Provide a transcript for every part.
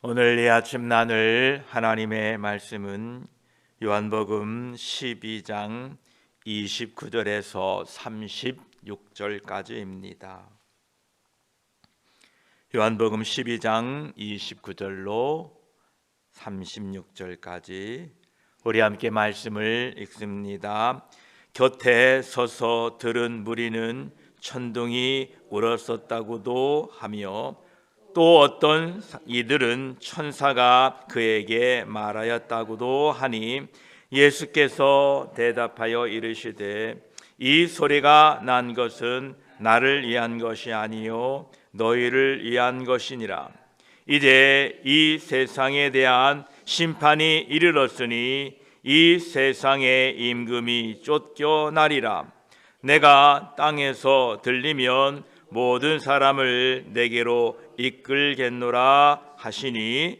오늘 이 아침 나눌 하나님의 말씀은 요한복음 12장 29절에서 36절까지입니다. 요한복음 12장 29절로 36절까지 우리 함께 말씀을 읽습니다. 곁에 서서 들은 무리는 천둥이 울었었다고도 하며 또 어떤 이들은 천사가 그에게 말하였다고도 하니 예수께서 대답하여 이르시되 이 소리가 난 것은 나를 위한 것이 아니요 너희를 위한 것이니라. 이제 이 세상에 대한 심판이 이르렀으니 이 세상의 임금이 쫓겨나리라. 내가 땅에서 들리면 모든 사람을 내게로 이끌겠노라 하시니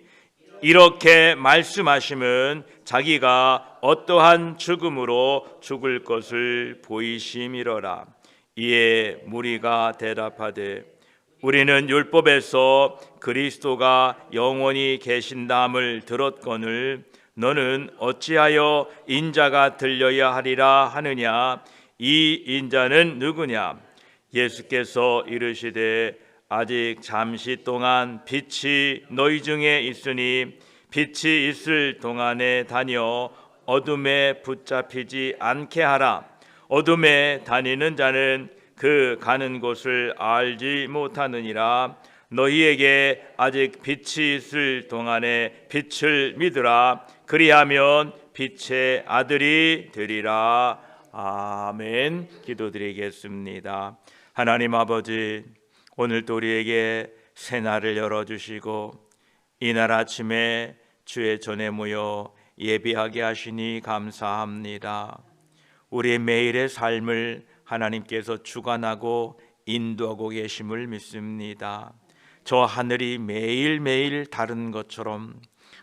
이렇게 말씀하심은 자기가 어떠한 죽음으로 죽을 것을 보이심이로라. 이에 무리가 대답하되 우리는 율법에서 그리스도가 영원히 계신다함을 들었거늘 너는 어찌하여 인자가 들려야 하리라 하느냐. 이 인자는 누구냐? 예수께서 이르시되 아직 잠시 동안 빛이 너희 중에 있으니 빛이 있을 동안에 다녀 어둠에 붙잡히지 않게 하라. 어둠에 다니는 자는 그 가는 곳을 알지 못하느니라. 너희에게 아직 빛이 있을 동안에 빛을 믿으라. 그리하면 빛의 아들이 되리라. 아멘. 기도드리겠습니다. 하나님 아버지, 오늘도 우리에게 새날을 열어주시고 이날 아침에 주의 전에 모여 예배하게 하시니 감사합니다. 우리의 매일의 삶을 하나님께서 주관하고 인도하고 계심을 믿습니다. 저 하늘이 매일매일 다른 것처럼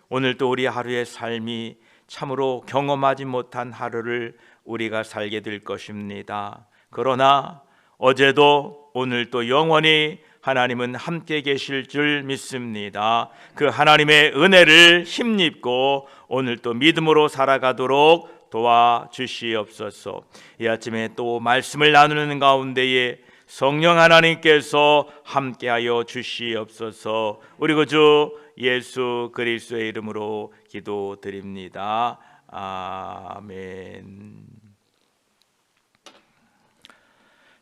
오늘도 우리 하루의 삶이 참으로 경험하지 못한 하루를 우리가 살게 될 것입니다. 그러나 어제도 오늘도 영원히 하나님은 함께 계실 줄 믿습니다. 그 하나님의 은혜를 힘입고 오늘도 믿음으로 살아가도록 도와주시옵소서. 이 아침에 또 말씀을 나누는 가운데에 성령 하나님께서 함께하여 주시옵소서. 우리 구주 예수 그리스도의 이름으로 기도드립니다. 아멘.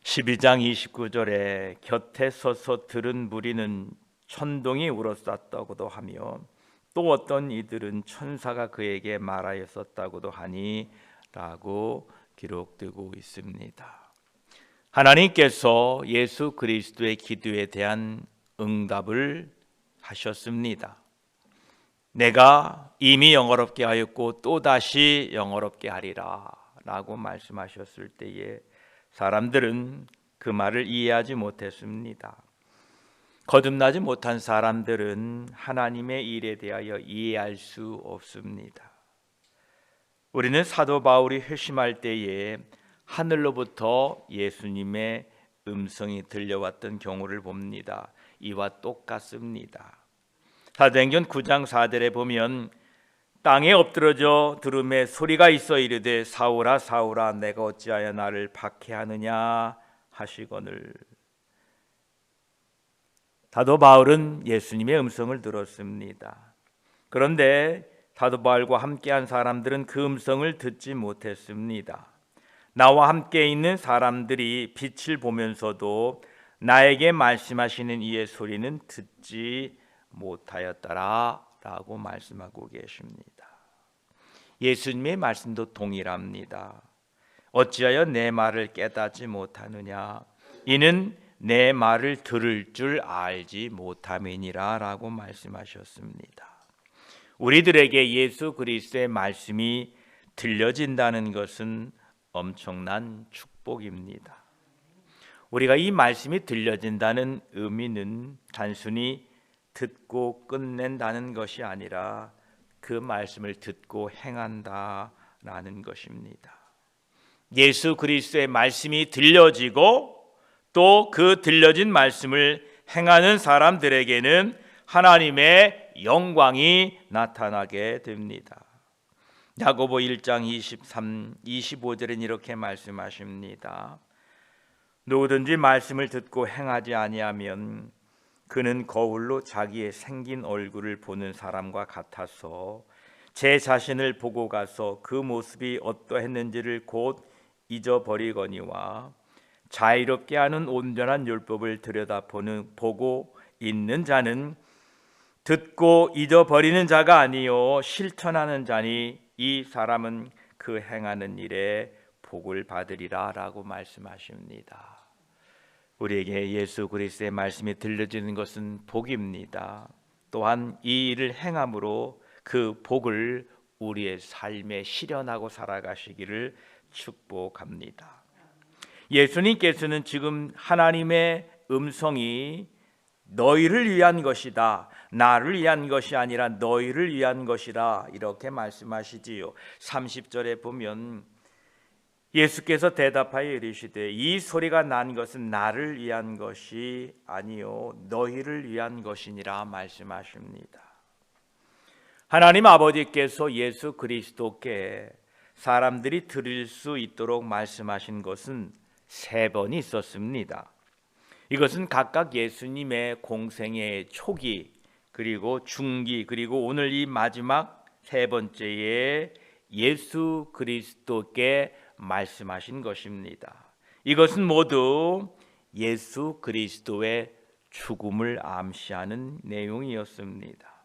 12장 29절에 곁에 서서 들은 무리는 천둥이 울었었다고도 하며 또 어떤 이들은 천사가 그에게 말하였었다고도 하니 라고 기록되고 있습니다. 하나님께서 예수 그리스도의 기도에 대한 응답을 하셨습니다. 내가 이미 영어롭게 하였고 또다시 영어롭게 하리라 라고 말씀하셨을 때에 사람들은 그 말을 이해하지 못했습니다. 거듭나지 못한 사람들은 하나님의 일에 대하여 이해할 수 없습니다. 우리는 사도 바울이 회심할 때에 하늘로부터 예수님의 음성이 들려왔던 경우를 봅니다. 이와 똑같습니다. 사도행전 9장 4절에 보면 땅에 엎드러져 들음에 소리가 있어 이르되 사울아 사울아 내가 어찌하여 나를 박해하느냐 하시거늘. 사도 바울은 예수님의 음성을 들었습니다. 그런데 사도 바울과 함께한 사람들은 그 음성을 듣지 못했습니다. 나와 함께 있는 사람들이 빛을 보면서도 나에게 말씀하시는 이의 소리는 듣지 못하였더라 라고 말씀하고 계십니다. 예수님의 말씀도 동일합니다. 어찌하여 내 말을 깨닫지 못하느냐? 이는 내 말을 들을 줄 알지 못함이니라 라고 말씀하셨습니다. 우리들에게 예수 그리스도의 말씀이 들려진다는 것은 엄청난 축복입니다. 우리가 이 말씀이 들려진다는 의미는 단순히 듣고 끝낸다는 것이 아니라 그 말씀을 듣고 행한다라는 것입니다. 예수 그리스도의 말씀이 들려지고 또 그 들려진 말씀을 행하는 사람들에게는 하나님의 영광이 나타나게 됩니다. 야고보 1장 25절엔 이렇게 말씀하십니다. 누구든지 말씀을 듣고 행하지 아니하면 그는 거울로 자기의 생긴 얼굴을 보는 사람과 같아서 제 자신을 보고 가서 그 모습이 어떠했는지를 곧 잊어버리거니와 자유롭게 하는 온전한 율법을 보고 있는 자는 듣고 잊어버리는 자가 아니요 실천하는 자니 이 사람은 그 행하는 일에 복을 받으리라 라고 말씀하십니다. 우리에게 예수 그리스도의 말씀이 들려지는 것은 복입니다. 또한 이 일을 행함으로 그 복을 우리의 삶에 실현하고 살아가시기를 축복합니다. 예수님께서는 지금 하나님의 음성이 너희를 위한 것이다, 나를 위한 것이 아니라 너희를 위한 것이라 이렇게 말씀하시지요. 30절에 보면 예수께서 대답하여 이르시되 이 소리가 난 것은 나를 위한 것이 아니요 너희를 위한 것이니라 말씀하십니다. 하나님 아버지께서 예수 그리스도께 사람들이 들을 수 있도록 말씀하신 것은 3번이 있었습니다. 이것은 각각 예수님의 공생의 초기, 그리고 중기, 그리고 오늘 이 마지막 3번째에 예수 그리스도께 말씀하신 것입니다. 이것은 모두 예수 그리스도의 죽음을 암시하는 내용이었습니다.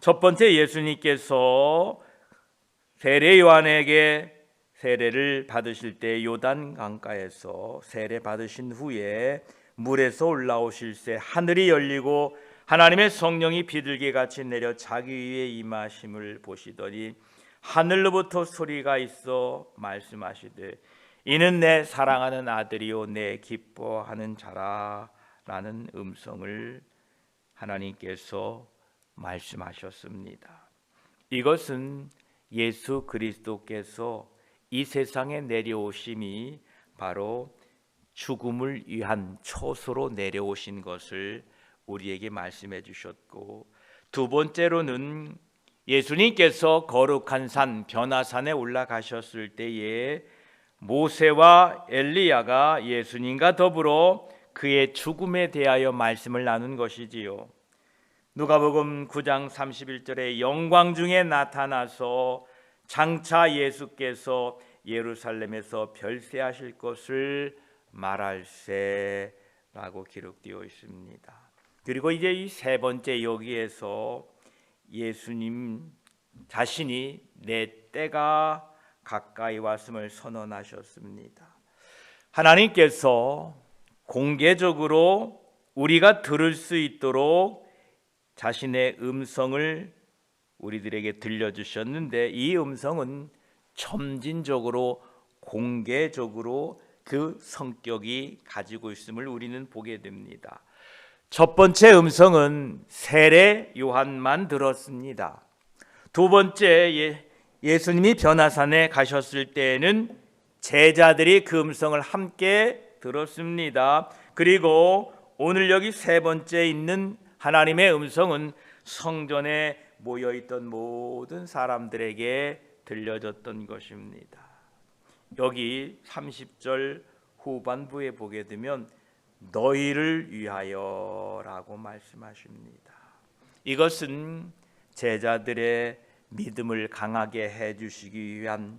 첫 번째, 예수님께서 세례 요한에게 세례를 받으실 때 요단 강가에서 세례 받으신 후에 물에서 올라오실새 하늘이 열리고 하나님의 성령이 비둘기같이 내려 자기 위에 임하심을 보시더니 하늘로부터 소리가 있어 말씀하시되 이는 내 사랑하는 아들이요 내 기뻐하는 자라 라는 음성을 하나님께서 말씀하셨습니다. 이것은 예수 그리스도께서 이 세상에 내려오심이 바로 죽음을 위한 초소로 내려오신 것을 우리에게 말씀해 주셨고, 두 번째로는 예수님께서 거룩한 산 변화산에 올라가셨을 때에 모세와 엘리야가 예수님과 더불어 그의 죽음에 대하여 말씀을 나눈 것이지요. 누가복음 9장 31절에 영광 중에 나타나서 장차 예수께서 예루살렘에서 별세하실 것을 말할세라고 기록되어 있습니다. 그리고 이제 이 3번째 여기에서 예수님 자신이 내 때가 가까이 왔음을 선언하셨습니다. 하나님께서 공개적으로 우리가 들을 수 있도록 자신의 음성을 우리들에게 들려주셨는데, 이 음성은 점진적으로 공개적으로 그 성격이 가지고 있음을 우리는 보게 됩니다. 첫 번째 음성은 세례 요한만 들었습니다. 두 번째, 예수님이 변화산에 가셨을 때에는 제자들이 그 음성을 함께 들었습니다. 그리고 오늘 여기 3번째 있는 하나님의 음성은 성전에 모여있던 모든 사람들에게 들려졌던 것입니다. 여기 30절 후반부에 보게 되면 너희를 위하여 라고 말씀하십니다. 이것은 제자들의 믿음을 강하게 해주시기 위한,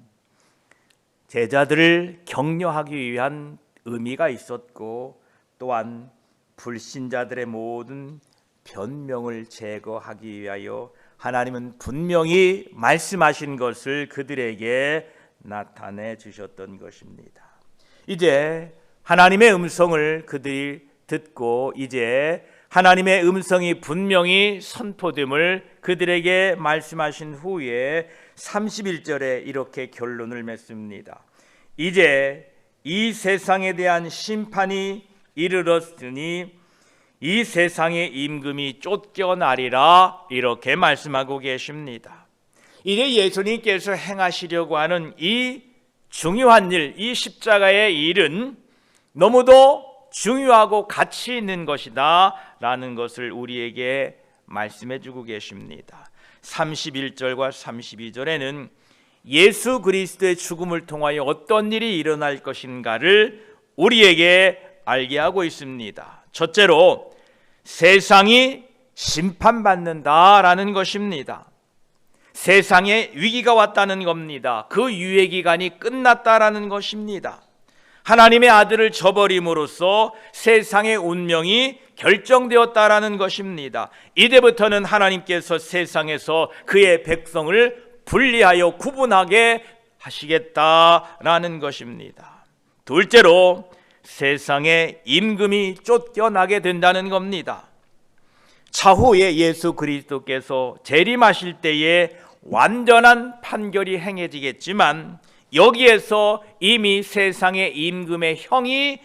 제자들을 격려하기 위한 의미가 있었고, 또한 불신자들의 모든 변명을 제거하기 위하여 하나님은 분명히 말씀하신 것을 그들에게 나타내 주셨던 것입니다. 이제 하나님의 음성을 그들이 듣고 이제 하나님의 음성이 분명히 선포됨을 그들에게 말씀하신 후에 31절에 이렇게 결론을 맺습니다. 이제 이 세상에 대한 심판이 이르렀으니 이 세상의 임금이 쫓겨나리라 이렇게 말씀하고 계십니다. 이제 예수님께서 행하시려고 하는 이 중요한 일, 이 십자가의 일은 너무도 중요하고 가치 있는 것이다 라는 것을 우리에게 말씀해 주고 계십니다. 31절과 32절에는 예수 그리스도의 죽음을 통하여 어떤 일이 일어날 것인가를 우리에게 알게 하고 있습니다. 첫째로 세상이 심판받는다라는 것입니다. 세상에 위기가 왔다는 겁니다. 그 유예 기간이 끝났다라는 것입니다. 하나님의 아들을 저버림으로써 세상의 운명이 결정되었다라는 것입니다. 이제부터는 하나님께서 세상에서 그의 백성을 분리하여 구분하게 하시겠다라는 것입니다. 둘째로 세상의 임금이 쫓겨나게 된다는 겁니다. 차후에 예수 그리스도께서 재림하실 때에 완전한 판결이 행해지겠지만 여기에서 이미 세상의 임금의 형이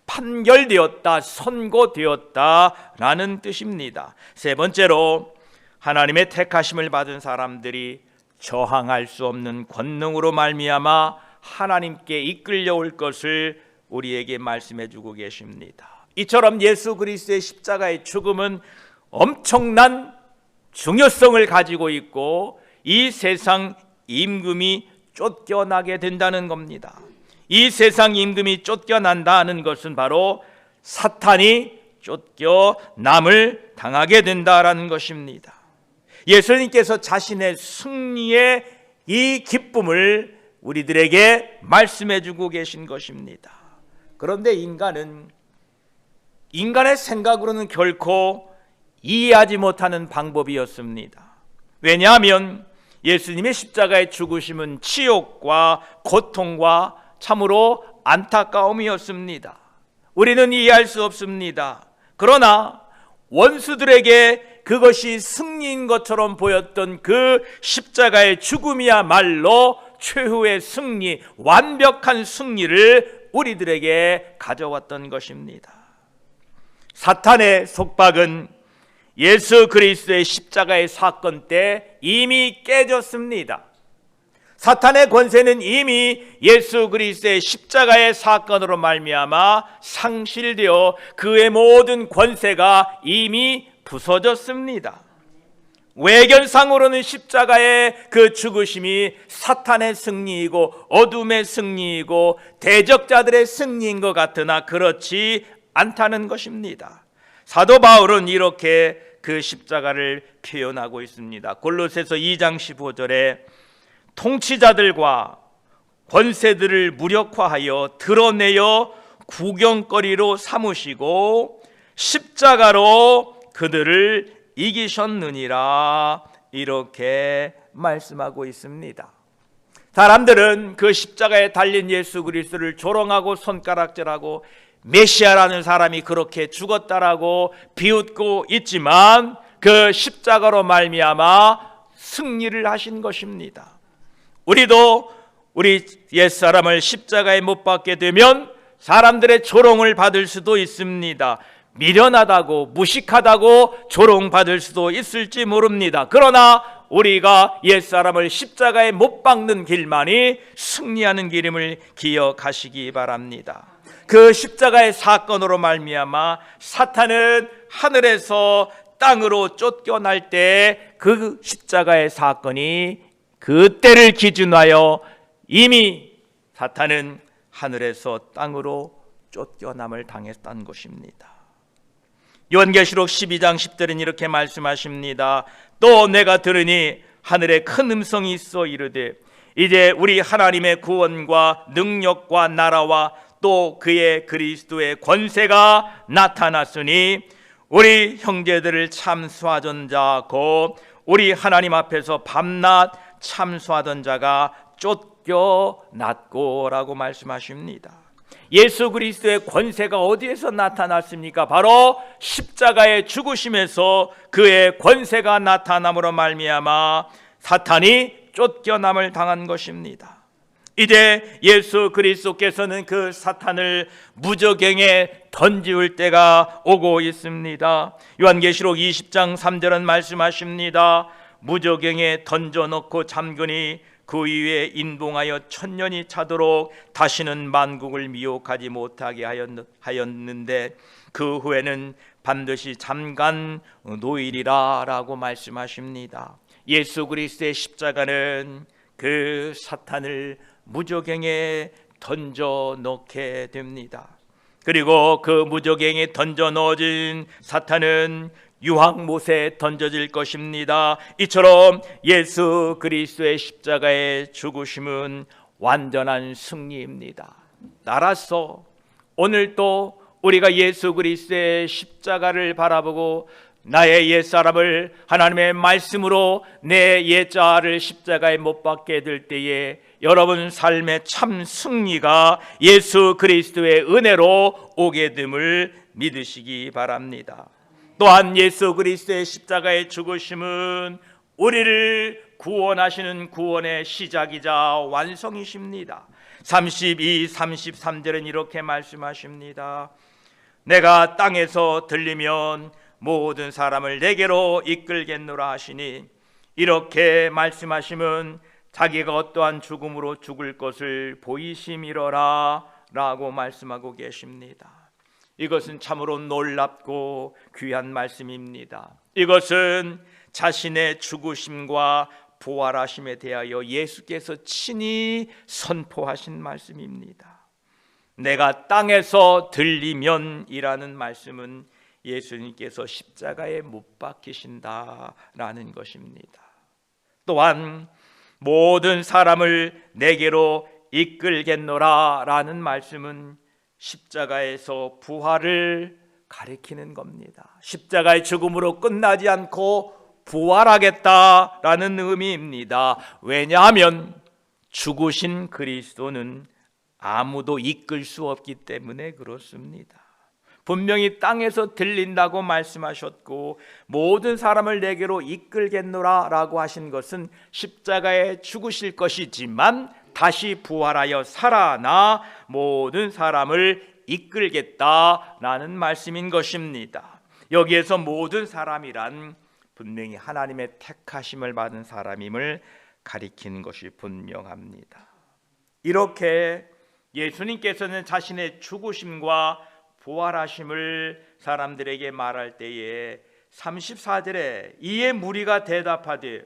판결되었다, 선고되었다라는 뜻입니다. 세 번째로 하나님의 택하심을 받은 사람들이 저항할 수 없는 권능으로 말미암아 하나님께 이끌려올 것을 우리에게 말씀해 주고 계십니다. 이처럼 예수 그리스도의 십자가의 죽음은 엄청난 중요성을 가지고 있고 이 세상 임금이 쫓겨나게 된다는 겁니다. 이 세상 임금이 쫓겨난다는 것은 바로 사탄이 쫓겨남을 당하게 된다라는 것입니다. 예수님께서 자신의 승리의 이 기쁨을 우리들에게 말씀해 주고 계신 것입니다. 그런데 인간의 생각으로는 결코 이해하지 못하는 방법이었습니다. 왜냐하면 예수님의 십자가의 죽으심은 치욕과 고통과 참으로 안타까움이었습니다. 우리는 이해할 수 없습니다. 그러나 원수들에게 그것이 승리인 것처럼 보였던 그 십자가의 죽음이야말로 최후의 승리, 완벽한 승리를 우리들에게 가져왔던 것입니다. 사탄의 속박은 예수 그리스도의 십자가의 사건 때 이미 깨졌습니다. 사탄의 권세는 이미 예수 그리스도의 십자가의 사건으로 말미암아 상실되어 그의 모든 권세가 이미 부서졌습니다. 외견상으로는 십자가의 그 죽으심이 사탄의 승리이고 어둠의 승리이고 대적자들의 승리인 것 같으나 그렇지 않다는 것입니다. 사도 바울은 이렇게 그 십자가를 표현하고 있습니다. 골로새서 2장 15절에 통치자들과 권세들을 무력화하여 드러내어 구경거리로 삼으시고 십자가로 그들을 이기셨느니라 이렇게 말씀하고 있습니다. 사람들은 그 십자가에 달린 예수 그리스도를 조롱하고 손가락질하고 메시아라는 사람이 그렇게 죽었다라고 비웃고 있지만 그 십자가로 말미암아 승리를 하신 것입니다. 우리도 우리 옛사람을 십자가에 못 박게 되면 사람들의 조롱을 받을 수도 있습니다. 미련하다고 무식하다고 조롱받을 수도 있을지 모릅니다. 그러나 우리가 옛사람을 십자가에 못 박는 길만이 승리하는 길임을 기억하시기 바랍니다. 그 십자가의 사건으로 말미암아 사탄은 하늘에서 땅으로 쫓겨날 때 그 십자가의 사건이 그때를 기준하여 이미 사탄은 하늘에서 땅으로 쫓겨남을 당했다는 것입니다. 요한계시록 12장 10절은 이렇게 말씀하십니다. 또 내가 들으니 하늘에 큰 음성이 있어 이르되 이제 우리 하나님의 구원과 능력과 나라와 또 그의 그리스도의 권세가 나타났으니 우리 형제들을 참수하던 자 곧 우리 하나님 앞에서 밤낮 참수하던 자가 쫓겨났고라고 말씀하십니다. 예수 그리스도의 권세가 어디에서 나타났습니까? 바로 십자가의 죽으심에서 그의 권세가 나타남으로 말미암아 사탄이 쫓겨남을 당한 것입니다. 이제 예수 그리스도께서는 그 사탄을 무저갱에 던지울 때가 오고 있습니다. 요한계시록 20장 3절은 말씀하십니다. 무저갱에 던져놓고 잠그니 그 위에 인봉하여 천년이 차도록 다시는 만국을 미혹하지 못하게 하였는데 그 후에는 반드시 잠깐 노일이라 라고 말씀하십니다. 예수 그리스도의 십자가는 그 사탄을 무저갱에 던져 넣게 됩니다. 그리고 그 무저갱에 던져 넣어진 사탄은 유황못에 던져질 것입니다. 이처럼 예수 그리스도의 십자가의 죽으심은 완전한 승리입니다. 따라서 오늘도 우리가 예수 그리스도의 십자가를 바라보고 나의 옛사람을 하나님의 말씀으로 내 옛자를 십자가에 못 박게 될 때에 여러분 삶의 참 승리가 예수 그리스도의 은혜로 오게 됨을 믿으시기 바랍니다. 또한 예수 그리스도의 십자가의 죽으심은 우리를 구원하시는 구원의 시작이자 완성이십니다. 32, 33절은 이렇게 말씀하십니다. 내가 땅에서 들리면 모든 사람을 내게로 이끌겠노라 하시니, 이렇게 말씀하시면 자기가 어떠한 죽음으로 죽을 것을 보이심이로라 라고 말씀하고 계십니다. 이것은 참으로 놀랍고 귀한 말씀입니다. 이것은 자신의 죽으심과 부활하심에 대하여 예수께서 친히 선포하신 말씀입니다. 내가 땅에서 들리면이라는 말씀은 예수님께서 십자가에 못 박히신다라는 것입니다. 또한 모든 사람을 내게로 이끌겠노라 라는 말씀은 십자가에서 부활을 가리키는 겁니다. 십자가의 죽음으로 끝나지 않고 부활하겠다라는 의미입니다. 왜냐하면 죽으신 그리스도는 아무도 이끌 수 없기 때문에 그렇습니다. 분명히 땅에서 들린다고 말씀하셨고 모든 사람을 내게로 이끌겠노라 라고 하신 것은 십자가에 죽으실 것이지만 다시 부활하여 살아나 모든 사람을 이끌겠다라는 말씀인 것입니다. 여기에서 모든 사람이란 분명히 하나님의 택하심을 받은 사람임을 가리키는 것이 분명합니다. 이렇게 예수님께서는 자신의 죽으심과 부활하심을 사람들에게 말할 때에 34절에 이에 무리가 대답하되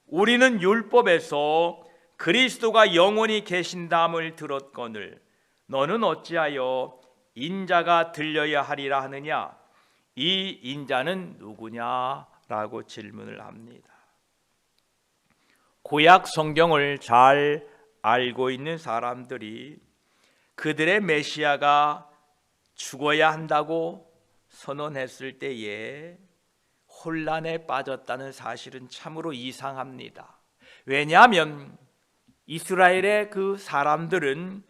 우리는 율법에서 그리스도가 영원히 계신다함을 들었거늘 너는 어찌하여 인자가 들려야 하리라 하느냐? 이 인자는 누구냐? 라고 질문을 합니다. 구약 성경을 잘 알고 있는 사람들이 그들의 메시아가 죽어야 한다고 선언했을 때에 혼란에 빠졌다는 사실은 참으로 이상합니다. 왜냐하면 이스라엘의 그 사람들은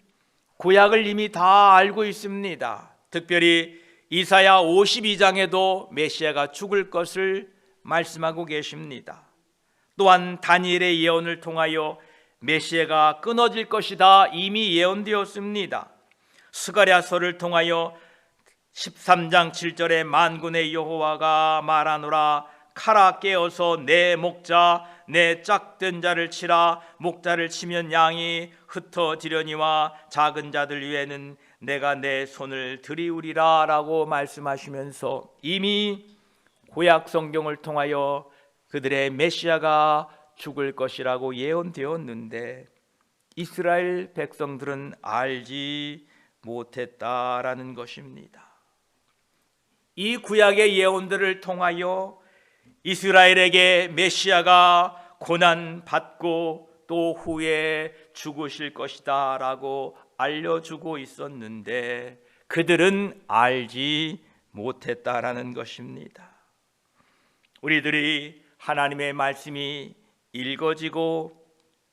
구약을 이미 다 알고 있습니다. 특별히 이사야 52장에도 메시아가 죽을 것을 말씀하고 계십니다. 또한 다니엘의 예언을 통하여 메시아가 끊어질 것이다 이미 예언되었습니다. 스가랴서를 통하여 13장 7절에 만군의 여호와가 말하노라 칼아 깨어서 내 목자 내 짝된 자를 치라 목자를 치면 양이 흩어지려니와 작은 자들 위에는 내가 내 손을 들이우리라 라고 말씀하시면서 이미 구약 성경을 통하여 그들의 메시아가 죽을 것이라고 예언되었는데 이스라엘 백성들은 알지 못했다라는 것입니다. 이 구약의 예언들을 통하여 이스라엘에게 메시아가 고난 받고 또 후에 죽으실 것이다 라고 알려주고 있었는데 그들은 알지 못했다라는 것입니다. 우리들이 하나님의 말씀이 읽어지고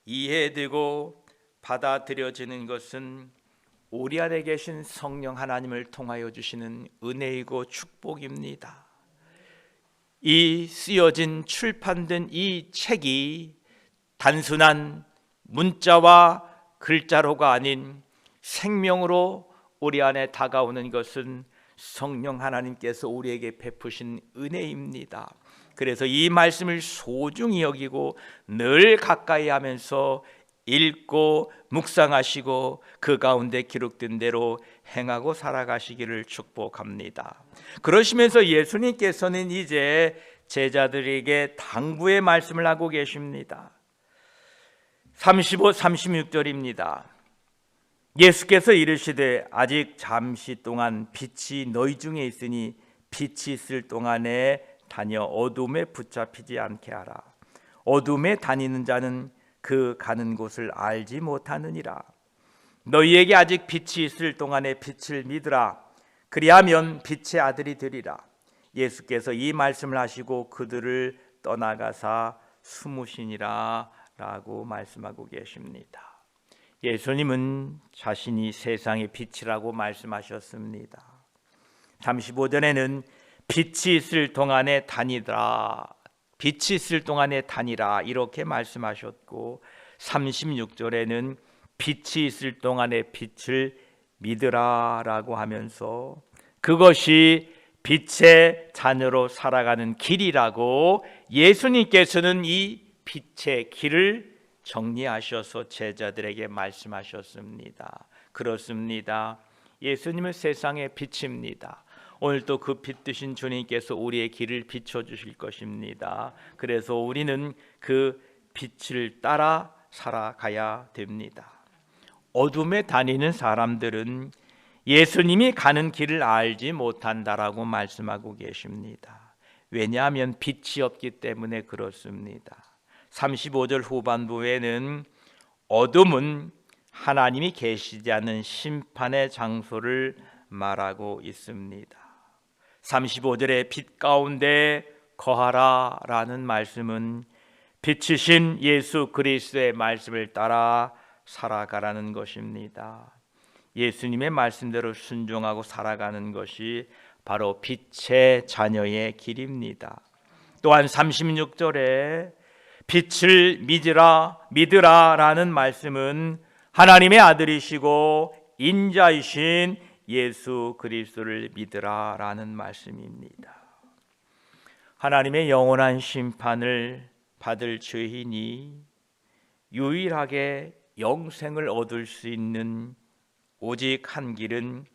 이해되고 받아들여지는 것은 우리 안에 계신 성령 하나님을 통하여 주시는 은혜이고 축복입니다. 이 쓰여진 출판된 이 책이 단순한 문자와 글자로가 아닌 생명으로 우리 안에 다가오는 것은 성령 하나님께서 우리에게 베푸신 은혜입니다. 그래서 이 말씀을 소중히 여기고 늘 가까이 하면서 읽고 묵상하시고 그 가운데 기록된 대로 행하고 살아가시기를 축복합니다. 그러시면서 예수님께서는 이제 제자들에게 당부의 말씀을 하고 계십니다. 35, 36절입니다. 예수께서 이르시되 아직 잠시 동안 빛이 너희 중에 있으니 빛이 있을 동안에 다녀 어둠에 붙잡히지 않게 하라. 어둠에 다니는 자는 그 가는 곳을 알지 못하느니라. 너희에게 아직 빛이 있을 동안에 빛을 믿으라. 그리하면 빛의 아들이 되리라. 예수께서 이 말씀을 하시고 그들을 떠나가사 숨으시니라 라고 말씀하고 계십니다. 예수님은 자신이 세상의 빛이라고 말씀하셨습니다. 35절에는 빛이 있을 동안에 다니라, 빛이 있을 동안에 다니라 이렇게 말씀하셨고 36절에는 빛이 있을 동안에 빛을 믿으라 라고 하면서 그것이 빛의 자녀로 살아가는 길이라고 예수님께서는 이 빛의 길을 정리하셔서 제자들에게 말씀하셨습니다. 그렇습니다. 예수님은 세상의 빛입니다. 오늘도 그 빛 되신 주님께서 우리의 길을 비춰주실 것입니다. 그래서 우리는 그 빛을 따라 살아가야 됩니다. 어둠에 다니는 사람들은 예수님이 가는 길을 알지 못한다라고 말씀하고 계십니다. 왜냐하면 빛이 없기 때문에 그렇습니다. 35절 후반부에는 어둠은 하나님이 계시지 않는 심판의 장소를 말하고 있습니다. 35절에 빛 가운데 거하라 라는 말씀은 빛이신 예수 그리스도의 말씀을 따라 살아가라는 것입니다. 예수님의 말씀대로 순종하고 살아가는 것이 바로 빛의 자녀의 길입니다. 또한 36절에 빛을 믿으라 라는 말씀은 하나님의 아들이시고 인자이신 예수 그리스도를 믿으라 라는 말씀입니다. 하나님의 영원한 심판을 받을 죄인이 유일하게 영생을 얻을 수 있는 오직 한 길은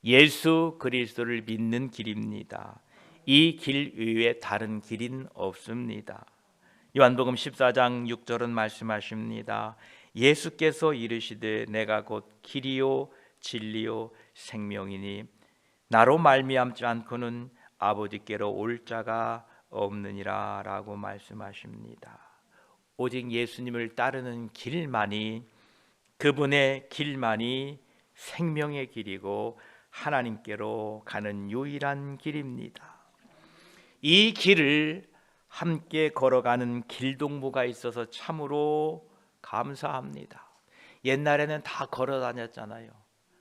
예수 그리스도를 믿는 길입니다. 이 길 외에 다른 길은 없습니다. 요한복음 14장 6절은 말씀하십니다. 예수께서 이르시되 내가 곧 길이요 진리요 생명이니 나로 말미암지 않고는 아버지께로 올 자가 없느니라 라고 말씀하십니다. 오직 예수님을 따르는 길만이, 그분의 길만이 생명의 길이고 하나님께로 가는 유일한 길입니다. 이 길을 함께 걸어가는 길동무가 있어서 참으로 감사합니다. 옛날에는 다 걸어 다녔잖아요.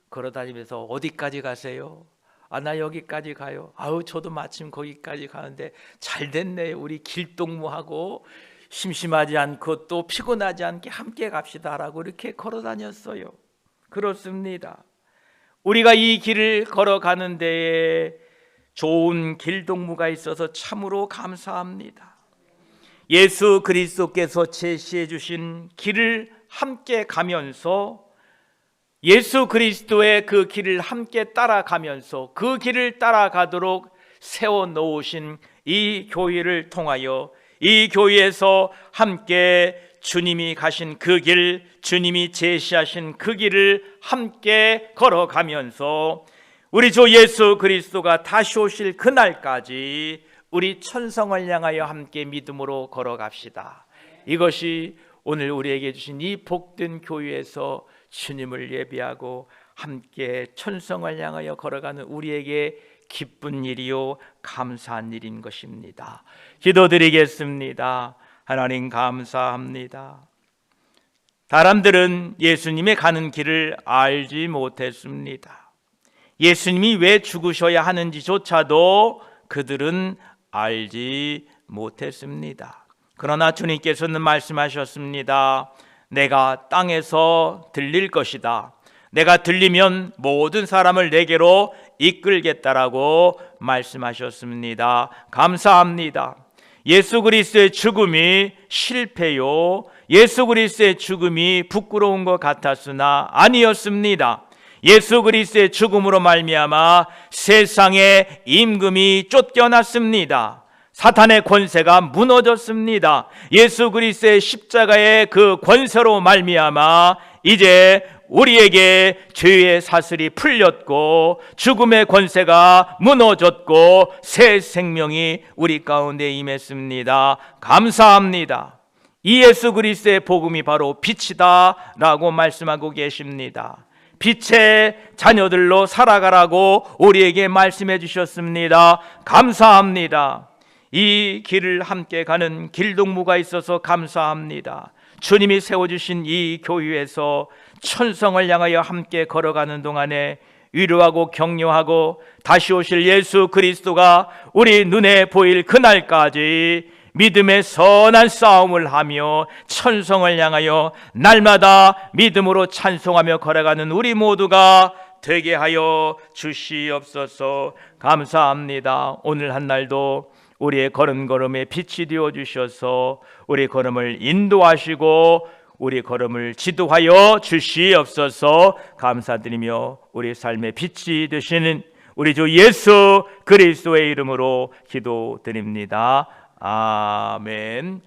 걸어 다니면서 어디까지 가세요? 나 여기까지 가요. 저도 마침 거기까지 가는데 잘 됐네요. 우리 길동무하고 심심하지 않고 또 피곤하지 않게 함께 갑시다라고 이렇게 걸어 다녔어요. 그렇습니다. 우리가 이 길을 걸어가는 데에 좋은 길동무가 있어서 참으로 감사합니다. 예수 그리스도께서 제시해 주신 길을 함께 가면서 예수 그리스도의 그 길을 함께 따라가면서 그 길을 따라가도록 세워놓으신 이 교회를 통하여 이 교회에서 함께 주님이 가신 그 길, 주님이 제시하신 그 길을 함께 걸어가면서 우리 주 예수 그리스도가 다시 오실 그날까지 우리 천성을 향하여 함께 믿음으로 걸어갑시다. 이것이 오늘 우리에게 주신 이 복된 교회에서 주님을 예비하고 함께 천성을 향하여 걸어가는 우리에게 기쁜 일이요 감사한 일인 것입니다. 기도드리겠습니다. 하나님 감사합니다. 사람들은 예수님의 가는 길을 알지 못했습니다. 예수님이 왜 죽으셔야 하는지조차도 그들은 알지 못했습니다. 그러나 주님께서는 말씀하셨습니다. 내가 땅에서 들릴 것이다. 내가 들리면 모든 사람을 내게로 이끌겠다라고 말씀하셨습니다. 감사합니다. 예수 그리스도의 죽음이 실패요, 예수 그리스도의 죽음이 부끄러운 것 같았으나 아니었습니다. 예수 그리스도의 죽음으로 말미암아 세상의 임금이 쫓겨났습니다. 사탄의 권세가 무너졌습니다. 예수 그리스도의 십자가의 그 권세로 말미암아 이제 우리에게 죄의 사슬이 풀렸고 죽음의 권세가 무너졌고 새 생명이 우리 가운데 임했습니다. 감사합니다. 이 예수 그리스도의 복음이 바로 빛이다 라고 말씀하고 계십니다. 빛의 자녀들로 살아가라고 우리에게 말씀해 주셨습니다. 감사합니다. 이 길을 함께 가는 길동무가 있어서 감사합니다. 주님이 세워주신 이 교회에서 천성을 향하여 함께 걸어가는 동안에 위로하고 격려하고 다시 오실 예수 그리스도가 우리 눈에 보일 그날까지 믿음의 선한 싸움을 하며 천성을 향하여 날마다 믿음으로 찬송하며 걸어가는 우리 모두가 되게 하여 주시옵소서. 감사합니다. 오늘 한 날도 우리의 걸음걸음에 빛이 되어 주셔서 우리 걸음을 인도하시고 우리 걸음을 지도하여 주시옵소서. 감사드리며 우리 삶의 빛이 되시는 우리 주 예수 그리스도의 이름으로 기도드립니다. 아멘.